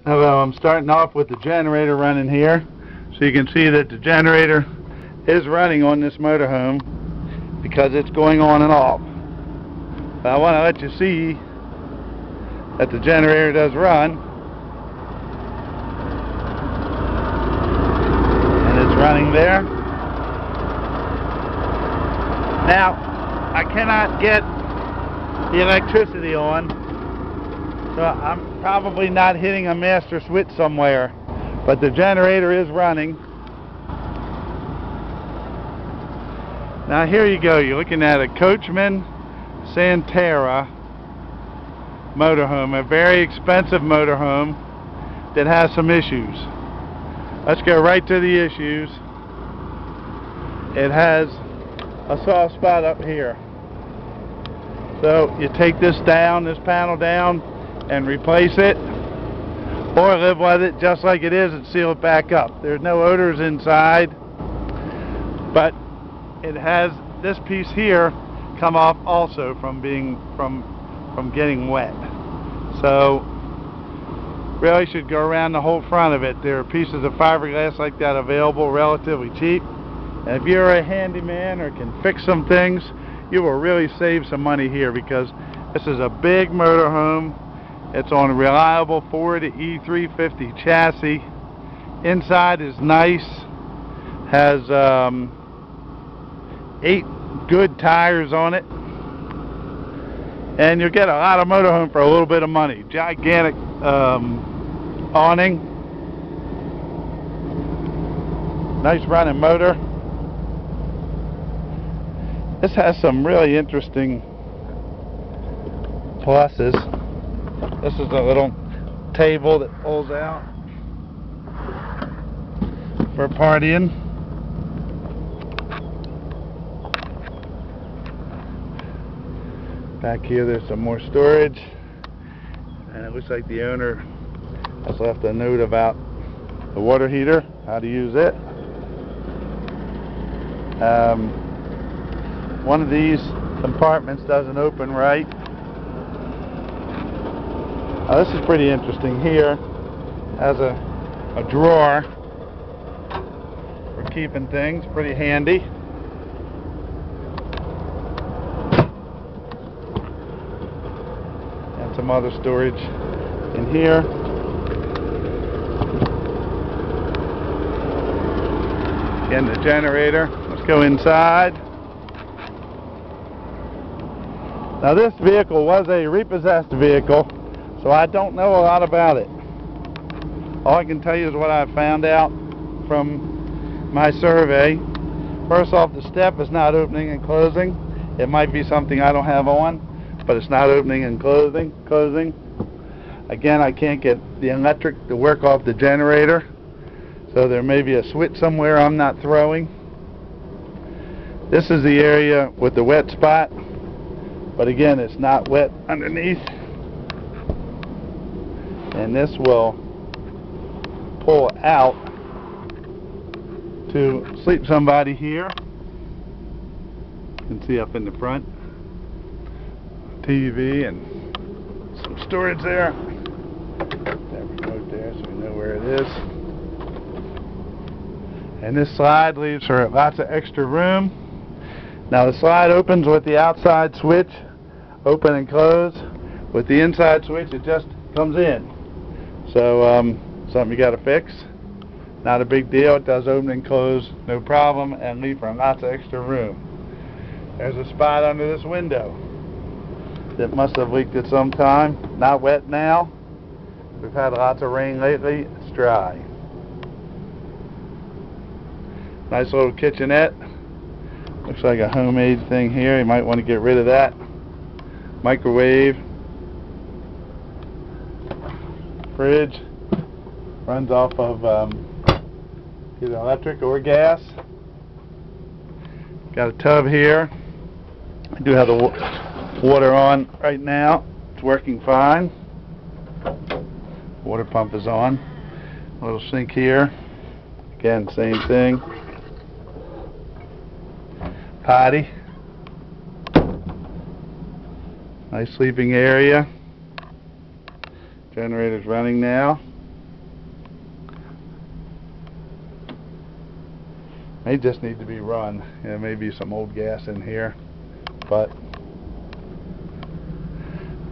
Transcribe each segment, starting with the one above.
Hello, I'm starting off with the generator running here. So you can see that the generator is running on this motorhome because it's going on and off. But I want to let you see that the generator does run. And it's running there. Now, I cannot get the electricity on, so I'm probably not hitting a master switch somewhere, but the generator is running. Now here you go, you're looking at a Coachman Santara motorhome, a very expensive motorhome that has some issues. Let's go right to the issues. It has a soft spot up here. So you take this down, this panel down, and replace it, or live with it just like it is and seal it back up. There's no odors inside, but it has this piece here come off also from getting wet. So really should go around the whole front of it. There are pieces of fiberglass like that available, relatively cheap. And if you're a handyman or can fix some things, you will really save some money here, because this is a big motorhome. It's on a reliable Ford E350 chassis. Inside is nice. Has 8 good tires on it. And you'll get a lot of motorhome for a little bit of money. Gigantic awning. Nice running motor. This has some really interesting pluses. This is a little table that pulls out for partying. Back here there's some more storage, and it looks like the owner has left a note about the water heater, how to use it. One of these compartments doesn't open right. This is pretty interesting here. Has a drawer for keeping things, pretty handy. And some other storage in here. Again, the generator. Let's go inside. Now this vehicle was a repossessed vehicle, so I don't know a lot about it. All I can tell you is what I found out from my survey. First off, the step is not opening and closing. It might be something I don't have on, but it's not opening and closing. Again, I can't get the electric to work off the generator, so there may be a switch somewhere I'm not throwing. This is the area with the wet spot, but again, it's not wet underneath. And this will pull out to sleep somebody here. You can see up in the front, TV and some storage there. That remote there, so we know where it is. And this slide leaves for lots of extra room. Now the slide opens with the outside switch, open and close. With the inside switch, it just comes in. So something you got to fix. Not a big deal. It does open and close, no problem, and leave for lots of extra room. There's a spot under this window that must have leaked at some time. Not wet now. We've had lots of rain lately. It's dry. Nice little kitchenette. Looks like a homemade thing here. You might want to get rid of that. Microwave. Fridge. Runs off of either electric or gas. Got a tub here. I do have the water on right now. It's working fine. Water pump is on. A little sink here. Again, same thing. Potty. Nice sleeping area. Generator's running now. They just need to be run. There may be some old gas in here, but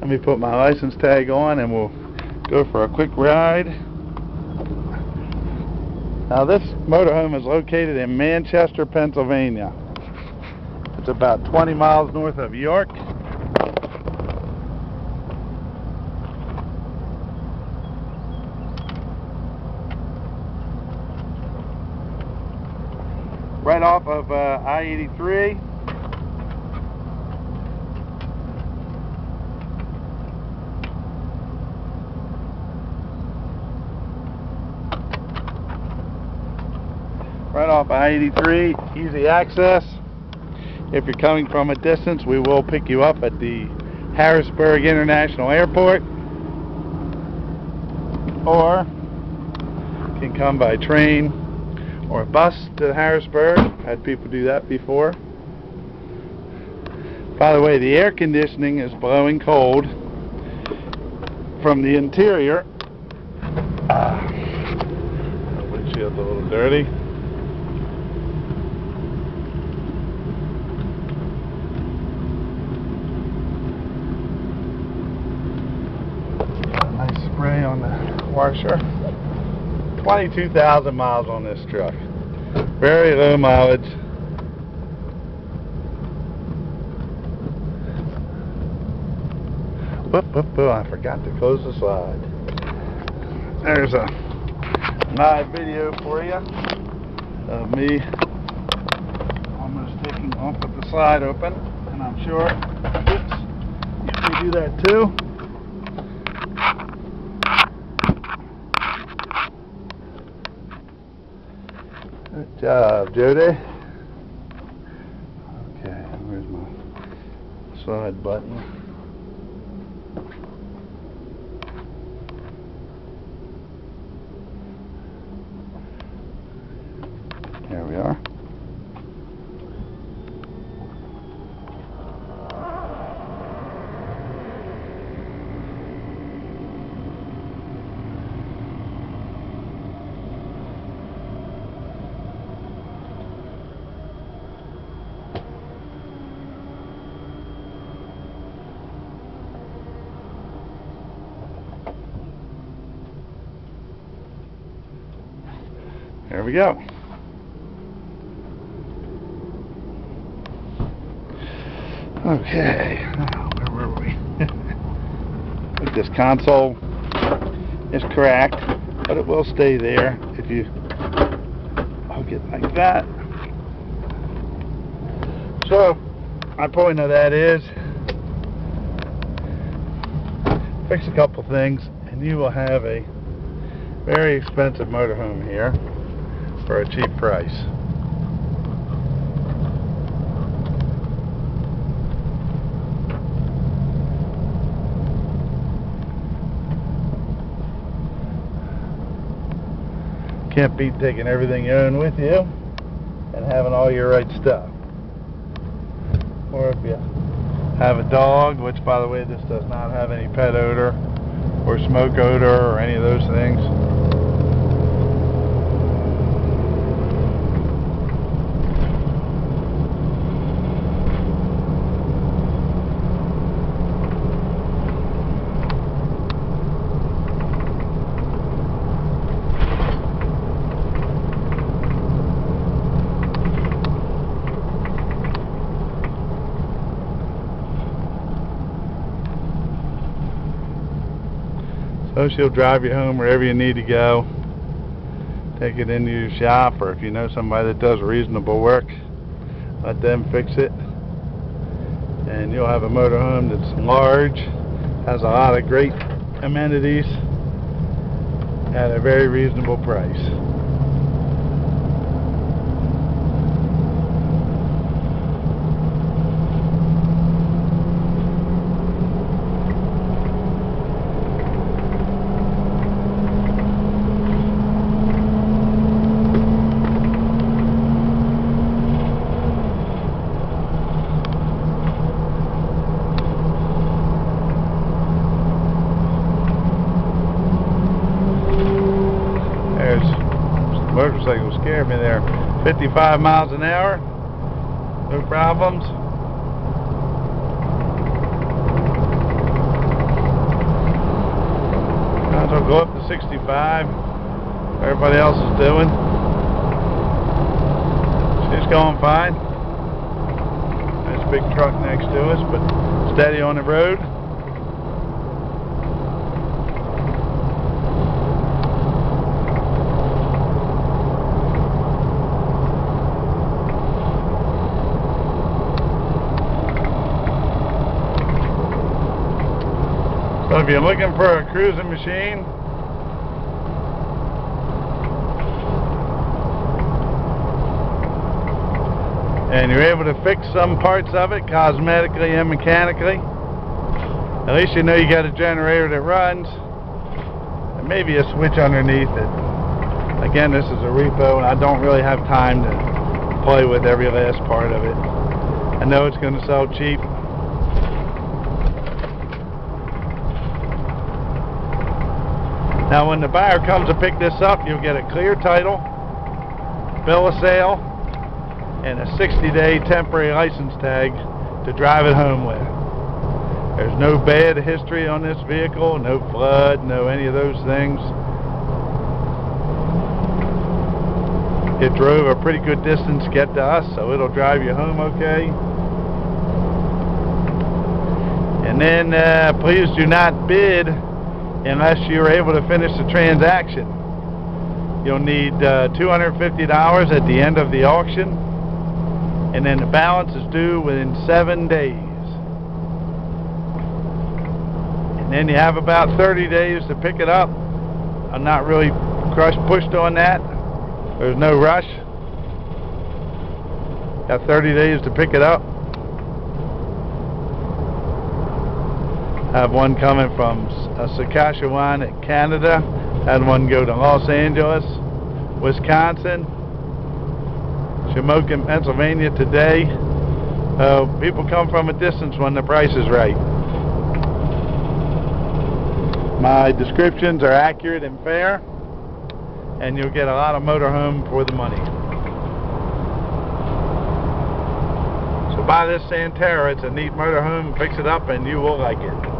let me put my license tag on and we'll go for a quick ride. Now this motorhome is located in Manchester, Pennsylvania. It's about 20 miles north of York. Right off of I-83. Right off I-83, easy access. If you're coming from a distance, we will pick you up at the Harrisburg International Airport, or you can come by train or bus to Harrisburg. I've had people do that before. By the way, the air conditioning is blowing cold from the interior. The windshield's a little dirty. Nice spray on the washer. 22,000 miles on this truck. Very low mileage. Whoop, I forgot to close the slide. There's a live video for you of me almost taking off with the slide open, and I'm sure you can do that too. Good job, Jody. Okay, where's my slide button? There we are. There we go. Okay, where were we? Look, this console is cracked, but it will stay there if you hook it like that. So, my point of that is, fix a couple things, and you will have a very expensive motorhome here for a cheap price. Can't beat taking everything you own with you and having all your right stuff. Or if you have a dog, which by the way this does not have any pet odor or smoke odor or any of those things. So she'll drive you home wherever you need to go. Take it into your shop, or if you know somebody that does reasonable work, let them fix it. And you'll have a motorhome that's large, has a lot of great amenities at a very reasonable price. Motorcycle scared me there. 55 miles an hour, no problems. Might as well go up to 65. Everybody else is doing. She's going fine. Nice big truck next to us, but steady on the road. So if you're looking for a cruising machine, and you're able to fix some parts of it cosmetically and mechanically, at least you know you got a generator that runs and maybe a switch underneath it. Again, this is a repo and I don't really have time to play with every last part of it. I know it's going to sell cheap. Now when the buyer comes to pick this up, you'll get a clear title, bill of sale, and a 60-day temporary license tag to drive it home with. There's no bad history on this vehicle, no flood, no any of those things. It drove a pretty good distance to get to us, so it'll drive you home okay. And then please do not bid unless you're able to finish the transaction. You'll need $250 at the end of the auction, and then the balance is due within 7 days. And then you have about 30 days to pick it up. I'm not really pushed on that. There's no rush. Got 30 days to pick it up. I have one coming from Saskatchewan, Canada. Had one go to Los Angeles, Wisconsin, Shamokin, Pennsylvania today. People come from a distance when the price is right. My descriptions are accurate and fair, and you'll get a lot of motorhome for the money. So buy this Santara. It's a neat motorhome. Fix it up and you will like it.